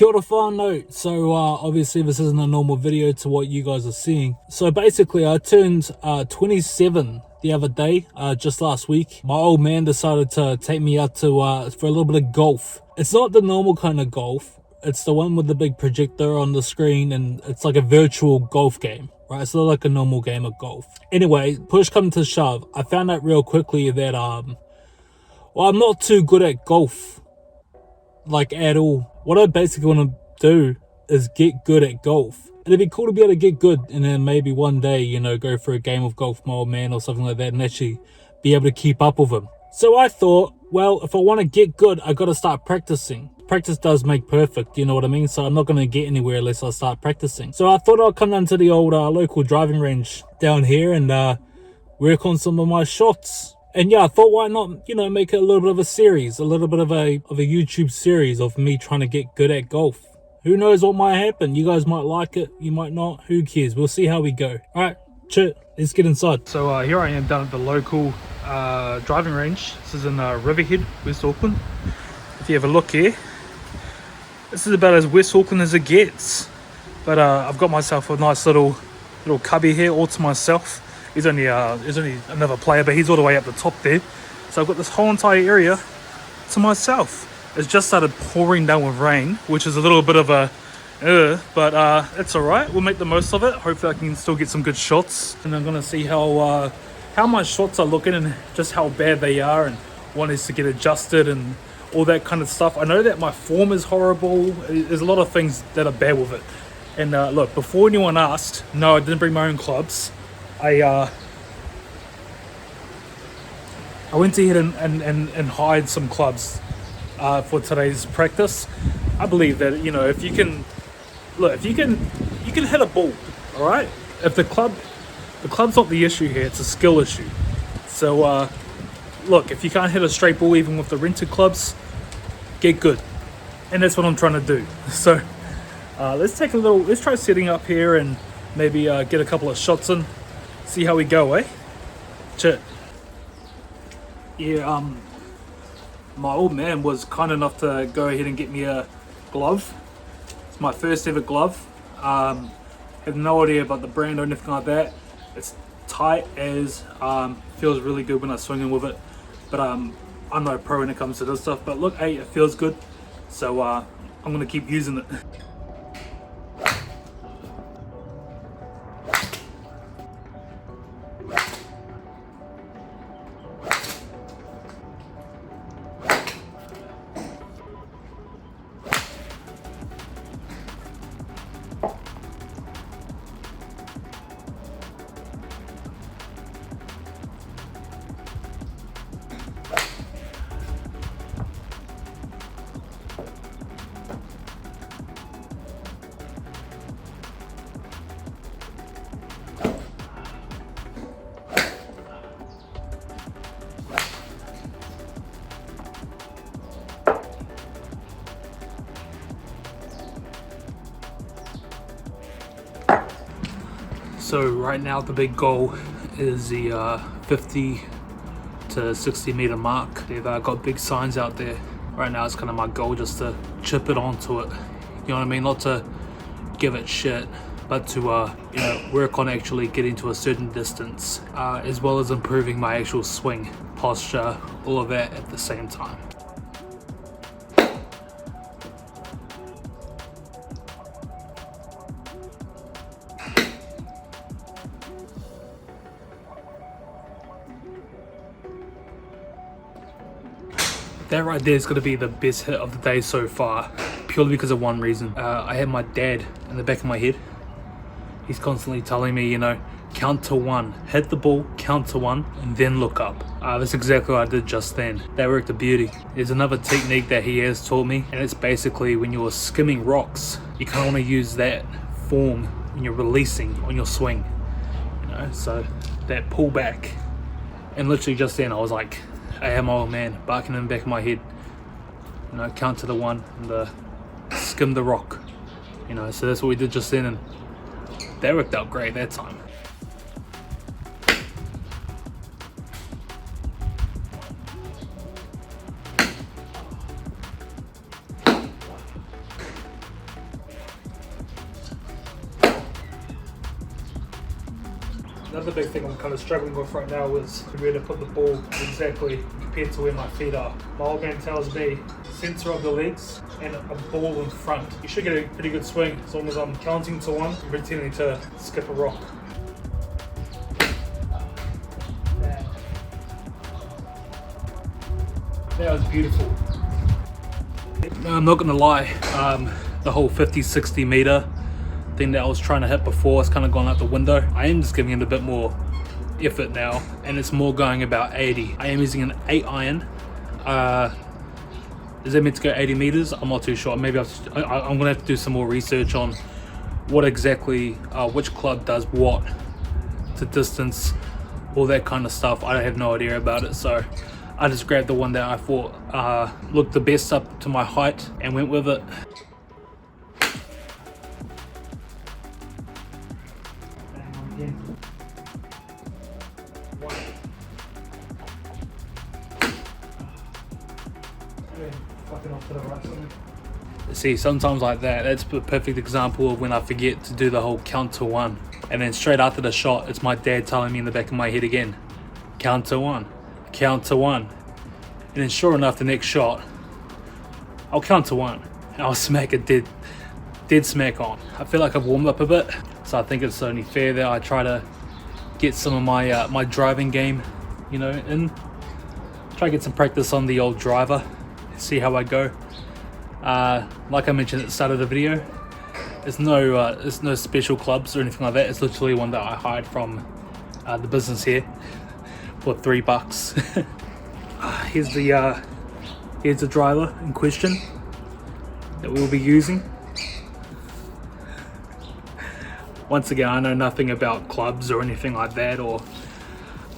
Kia ora whanau. So obviously this isn't a normal video to what you guys are seeing. So basically I turned 27 the other day, just last week. My old man decided to take me out to for a little bit of golf. It's not the normal kind of golf. It's the one with the big projector on the screen, and it's like a virtual golf game, right? It's not like a normal game of golf. Anyway, push come to shove, I found out real quickly that well, I'm not too good at golf, like at all. What I basically want to do is get good at golf. It'd be cool to be able to get good and then maybe one day, you know, go for a game of golf with my old man or something like that and actually be able to keep up with him. So I thought, well, if I want to get good, I got to start practicing. Practice does make perfect, you know what I mean? So I'm not going to get anywhere unless I start practicing. So I thought I'd come down to the old local driving range down here and work on some of my shots. And yeah, I thought, why not, you know, make it a little bit of a series, a little bit of a YouTube series of me trying to get good at golf. Who knows what might happen? You guys might like it, you might not. Who cares? We'll see how we go. All right, Churr, let's get inside. So here I am down at the local driving range. This is in Riverhead, West Auckland. If you have a look here, this is about as West Auckland as it gets. But I've got myself a nice little cubby here all to myself. There's only another player, but he's all the way up the top there. So I've got this whole entire area to myself. It's just started pouring down with rain, which is a little bit of a but it's all right. We'll make the most of it. Hopefully I can still get some good shots, and I'm gonna see how my shots are looking and just how bad they are, and what needs to get adjusted and all that kind of stuff. I know that my form is horrible. There's a lot of things that are bad with it. And look, before anyone asked, no, I didn't bring my own clubs. I went ahead and hired some clubs for today's practice. I believe that, you know, if you can hit a ball, all right. If the club's not the issue here, it's a skill issue. So look, if you can't hit a straight ball even with the rented clubs, get good, and that's what I'm trying to do. So let's try setting up here and maybe get a couple of shots in. See how we go, eh? Churr. Yeah, my old man was kind enough to go ahead and get me a glove. It's my first ever glove. Have no idea about the brand or anything like that. It's tight as, feels really good when I swing in with it. But I'm no pro when it comes to this stuff. But look, hey, it feels good. So I'm gonna keep using it. So right now the big goal is the 50 to 60 meter mark. They've got big signs out there. Right now it's kind of my goal just to chip it onto it. You know what I mean? Not to give it shit, but to you know, work on actually getting to a certain distance, as well as improving my actual swing, posture, all of that at the same time. That right there is going to be the best hit of the day so far, purely because of one reason. I had my dad in the back of my head. He's constantly telling me, you know, count to one, hit the ball, count to one, and then look up. That's exactly what I did just then. That worked a beauty. There's another technique that he has taught me, and it's basically when you're skimming rocks, you kind of want to use that form when you're releasing on your swing. You know, so that pull back. And literally just then I was like, I am my old man barking in the back of my head, you know, count to the one and skim the rock, you know. So that's what we did just then, and that worked out great that time. Another big thing I'm kind of struggling with right now is where to put the ball exactly compared to where my feet are. My old man tells me center of the legs and a ball in front. You should get a pretty good swing as long as I'm counting to one and pretending to skip a rock. That was beautiful. I'm not gonna lie, the whole 50-60 meter thing that I was trying to hit before has kind of gone out the window. I am just giving it a bit more effort now, and it's more going about 80. I am using an 8 iron. Is it meant to go 80 meters? I'm not too sure. Maybe I'm gonna have to do some more research on what exactly, which club does what to distance, all that kind of stuff. I have no idea about it, so I just grabbed the one that I thought looked the best up to my height and went with it. See, sometimes like that, that's a perfect example of when I forget to do the whole count to one. And then straight after the shot, it's my dad telling me in the back of my head again, count to one, count to one. And then sure enough, the next shot, I'll count to one and I'll smack it dead smack on. I feel like I've warmed up a bit, so I think it's only fair that I try to get some of my my driving game, you know, in. Try to get some practice on the old driver, see how I go. Like I mentioned at the start of the video, there's no special clubs or anything like that. It's literally one that I hired from the business here for $3. Here's the driver in question that we'll be using. Once again, I know nothing about clubs or anything like that or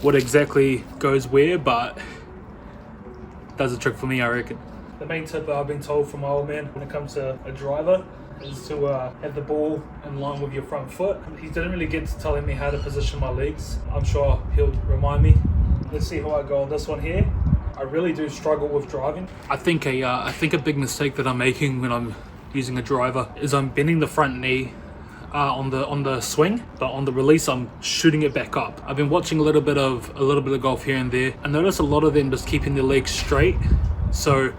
what exactly goes where, but it does a trick for me, I reckon. The main tip that I've been told from my old man when it comes to a driver is to have the ball in line with your front foot. He didn't really get to telling me how to position my legs. I'm sure he'll remind me. Let's see how I go on this one here. I really do struggle with driving. I think a big mistake that I'm making when I'm using a driver is I'm bending the front knee on the swing, but on the release I'm shooting it back up. I've been watching a little bit of golf here and there. I notice a lot of them just keeping their legs straight. So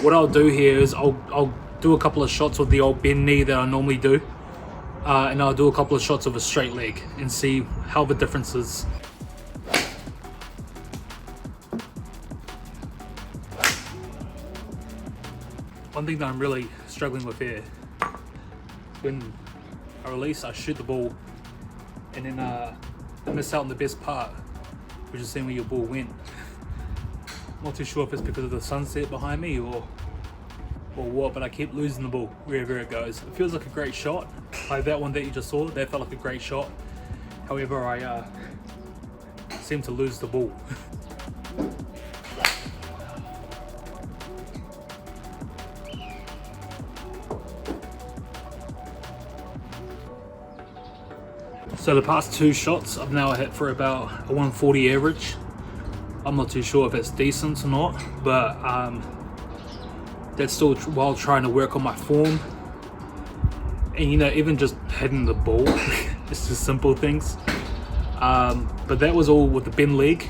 what I'll do here is I'll do a couple of shots with the old bend knee that I normally do, and I'll do a couple of shots of a straight leg and see how the difference is. One thing that I'm really struggling with here, when I release, I shoot the ball, and then I miss out on the best part, which is seeing where your ball went. I'm not too sure if it's because of the sunset behind me or what, but I keep losing the ball wherever it goes. It feels like a great shot, like that one that you just saw, that felt like a great shot. However, I seem to lose the ball. So the past two shots I've now hit for about a 140 average. I'm not too sure if it's decent or not, but that's still while trying to work on my form. And you know, even just hitting the ball, it's just simple things. But that was all with the bend leg.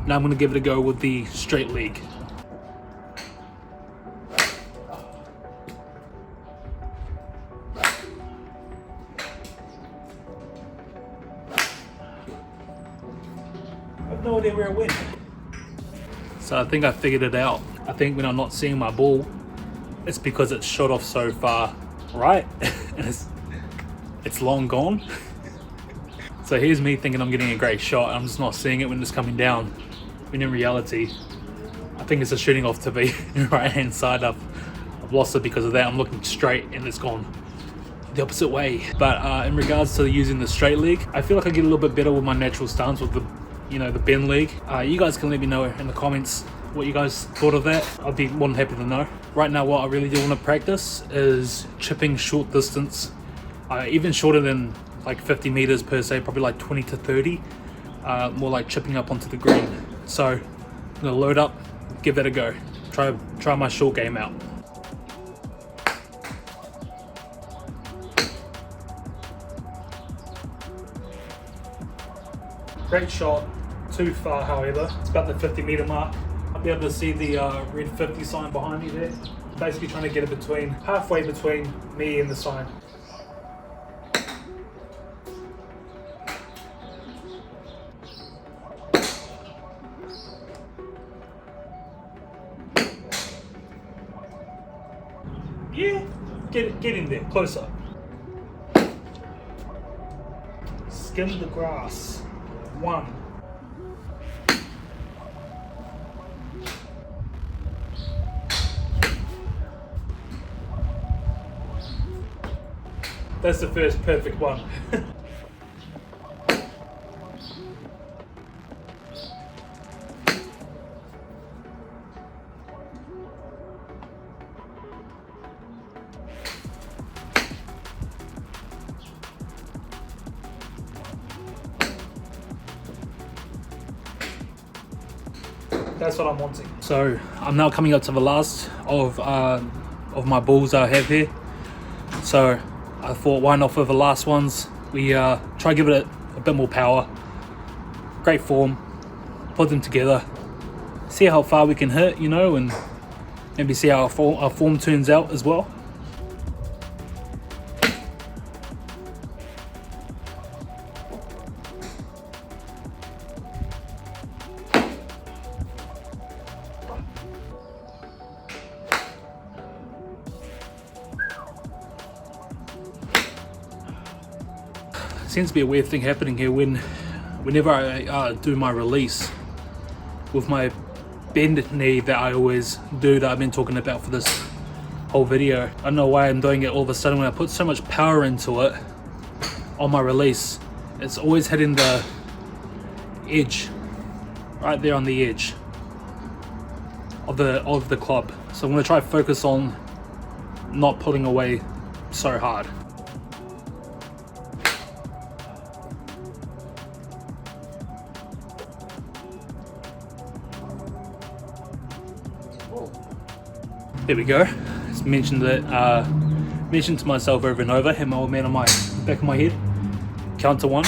Now I'm going to give it a go with the straight leg. I have no idea where it went. So I think I figured it out. I think when I'm not seeing my ball, it's because it's shot off so far right and it's long gone. So here's me thinking I'm getting a great shot, and I'm just not seeing it when it's coming down. When in reality, I think it's just shooting off to the right hand side. I've lost it because of that. I'm looking straight and it's gone the opposite way. But in regards to using the straight leg, I feel like I get a little bit better with my natural stance with the the bend leg. You guys can let me know in the comments what you guys thought of that. I'd be more than happy to know. Right now what I really do want to practice is chipping short distance, even shorter than like 50 meters per se, probably like 20 to 30, more like chipping up onto the green. So I'm gonna load up, give that a go, try my short game out. Great shot, too far however. It's about the 50-meter mark. I'll be able to see the red 50 sign behind me there. Basically trying to get it halfway between me and the sign. Yeah, get in there, closer. Skim the grass. 1. That's the first perfect one. That's what I'm wanting. So I'm now coming up to the last of my balls I have here. So I thought, why not for the last ones? We try to give it a bit more power. Great form. Put them together. See how far we can hit, you know, and maybe see how our form turns out as well. Seems to be a weird thing happening here whenever I do my release with my bend knee that I always do, that I've been talking about for this whole video. I don't know why I'm doing it all of a sudden when I put so much power into it on my release. It's always hitting the edge, right there on the edge of the club. So I'm going to try to focus on not pulling away so hard. There we go. Just mentioned to myself over and over, hit my old man on my back of my head, count to 1,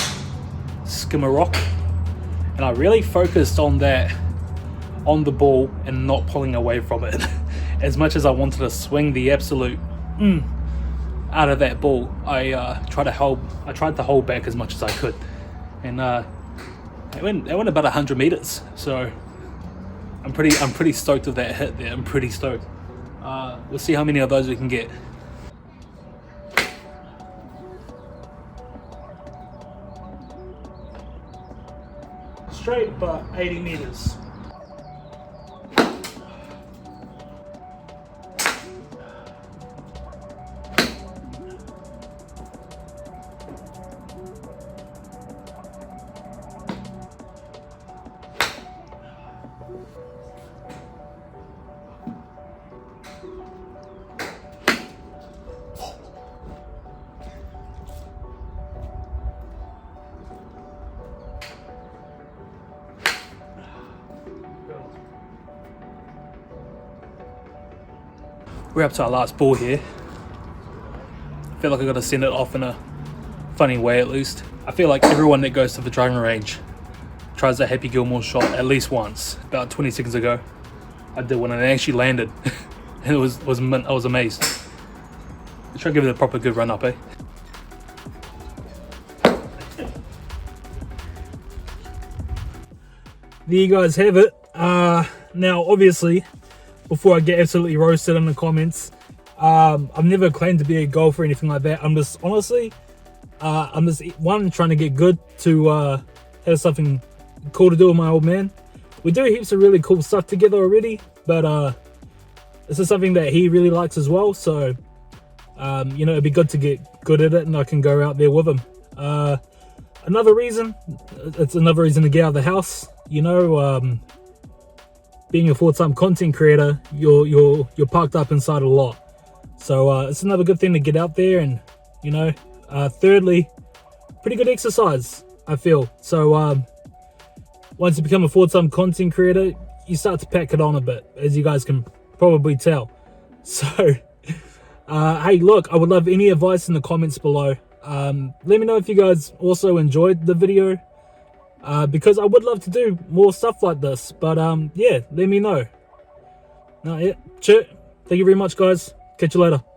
skim a rock, and I really focused on that, on the ball and not pulling away from it. As much as I wanted to swing the absolute out of that ball, I tried to hold back as much as I could, and it went about 100 meters. So I'm pretty stoked with that hit there. I'm pretty stoked. We'll see how many of those we can get. Straight, but 80 meters. We're up to our last ball here. I feel like I gotta send it off in a funny way at least. I feel like everyone that goes to the driving range tries a Happy Gilmore shot at least once. About 20 seconds ago, I did one and it actually landed. And I was amazed. Let's try to give it a proper good run up, eh? There you guys have it. Now obviously, before I get absolutely roasted in the comments, I've never claimed to be a golfer or anything like that. I'm just honestly, I'm just trying to get good to have something cool to do with my old man. We do heaps of really cool stuff together already, but this is something that he really likes as well. So you know, it'd be good to get good at it, and I can go out there with him. Another reason to get out of the house. You know, being a full-time content creator, you're parked up inside a lot. So it's another good thing to get out there, and you know, thirdly, pretty good exercise, I feel. So once you become a full-time content creator, you start to pack it on a bit, as you guys can probably tell. So hey, look, I would love any advice in the comments below. Let me know if you guys also enjoyed the video. because I would love to do more stuff like this. But yeah, let me know. Yeah, Churr. Thank you very much, guys. Catch you later.